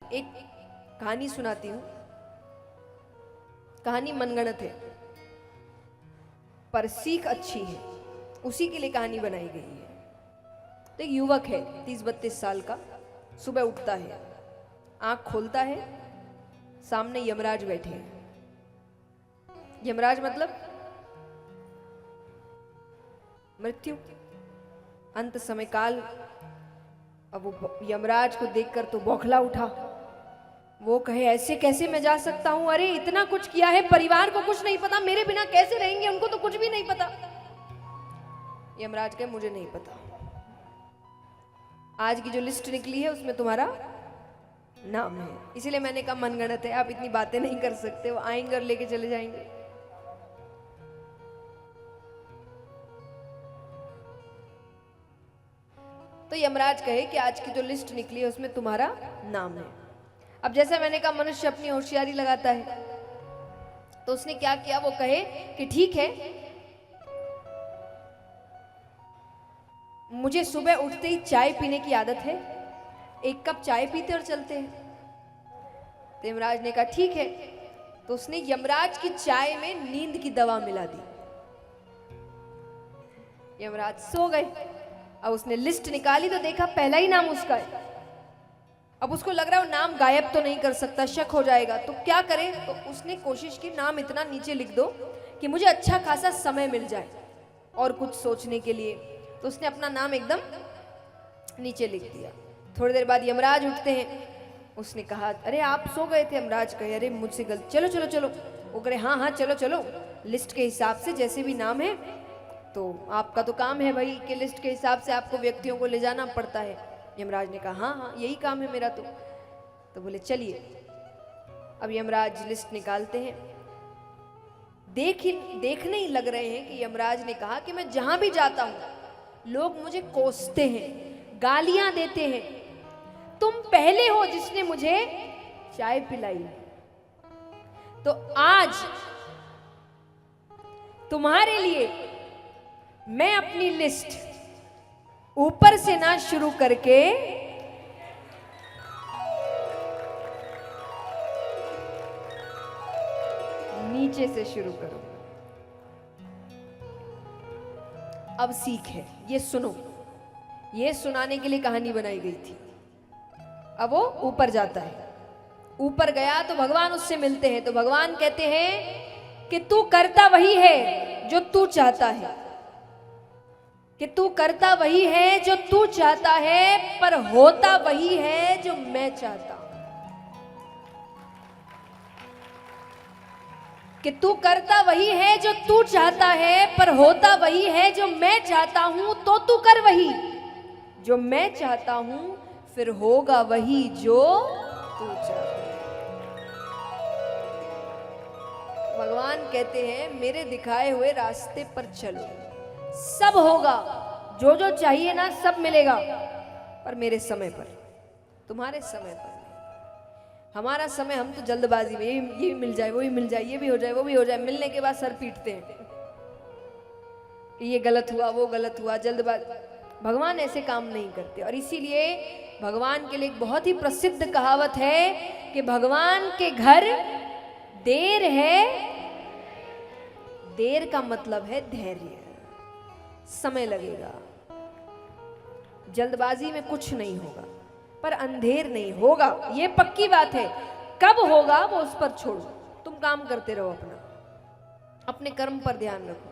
एक कहानी सुनाती हूं। कहानी मनगढ़ंत है पर सीख अच्छी है, उसी के लिए कहानी बनाई गई है। तो एक युवक है 30-32 साल का। सुबह उठता है, आंख खोलता है, सामने यमराज बैठे हैं। यमराज मतलब मृत्यु, अंत समय काल। अब वो यमराज को देखकर तो बौखला उठा। वो कहे ऐसे कैसे मैं जा सकता हूं, अरे इतना कुछ किया है, परिवार को कुछ नहीं पता, मेरे बिना कैसे रहेंगे, उनको तो कुछ भी नहीं पता। यमराज कहे मुझे नहीं पता, आज की जो लिस्ट निकली है उसमें तुम्हारा नाम है, इसीलिए मैंने कहा मनगढ़ंत है, आप इतनी बातें नहीं कर सकते, वो आएंगे और लेके चले जाएंगे। तो यमराज कहे कि आज की जो लिस्ट निकली है उसमें तुम्हारा नाम है। अब जैसा मैंने कहा मनुष्य अपनी होशियारी लगाता है, तो उसने क्या किया, वो कहे कि ठीक है, मुझे सुबह उठते ही चाय पीने की आदत है, एक कप चाय पीते और चलते हैं। तो यमराज ने कहा ठीक है। तो उसने यमराज की चाय में नींद की दवा मिला दी। यमराज सो गए। अब उसने लिस्ट निकाली तो देखा पहला ही नाम उसका है। अब उसको लग रहा है वो नाम गायब तो नहीं कर सकता, शक हो जाएगा, तो क्या करे। तो उसने कोशिश की नाम इतना नीचे लिख दो कि मुझे अच्छा खासा समय मिल जाए और कुछ सोचने के लिए। तो उसने अपना नाम एकदम नीचे लिख दिया। थोड़ी देर बाद यमराज उठते हैं। उसने कहा अरे आप सो गए थे। यमराज कहे अरे मुझसे गलती, चलो चलो चलो। वो कहे हाँ हाँ चलो चलो, लिस्ट के हिसाब से जैसे भी नाम है, तो आपका तो काम है भाई कि लिस्ट के हिसाब से आपको व्यक्तियों को ले जाना पड़ता है। यमराज ने कहा हाँ हाँ यही काम है मेरा। तो बोले चलिए। अब यमराज लिस्ट निकालते हैं। देखने ही लग रहे हैं कि यमराज ने कहा कि मैं जहां भी जाता हूं लोग मुझे कोसते हैं, गालियां देते हैं, तुम पहले हो जिसने मुझे चाय पिलाई, तो आज तुम्हारे लिए मैं अपनी लिस्ट ऊपर से ना शुरू करके नीचे से शुरू करूंगा। अब सीख है, ये सुनो, ये सुनाने के लिए कहानी बनाई गई थी। अब वो ऊपर जाता है। ऊपर गया तो भगवान उससे मिलते हैं। तो भगवान कहते हैं कि तू करता वही है जो तू चाहता है, कि तू करता वही है जो तू चाहता है, पर होता वही है जो मैं चाहता हूं। कि तू करता वही है जो तू चाहता है, पर होता वही है जो मैं चाहता हूं। तो तू कर वही जो मैं चाहता हूं, फिर होगा वही जो तू चाहता है। भगवान कहते हैं मेरे दिखाए हुए रास्ते पर चलो, सब होगा, जो जो चाहिए ना सब मिलेगा, पर मेरे समय पर, तुम्हारे समय पर। हमारा समय, हम तो जल्दबाजी में ये मिल जाए, वो ही मिल जाए, ये भी हो जाए, वो भी हो जाए, मिलने के बाद सर पीटते हैं कि ये गलत हुआ, वो गलत हुआ, जल्दबाजी। भगवान ऐसे काम नहीं करते। और इसीलिए भगवान के लिए एक बहुत ही प्रसिद्ध कहावत है कि भगवान के घर देर है, देर का मतलब है धैर्य, समय लगेगा, जल्दबाजी में कुछ नहीं होगा, पर अंधेर नहीं होगा, ये पक्की बात है। कब होगा वो उस पर छोड़ो, तुम काम करते रहो, अपने कर्म पर ध्यान रखो।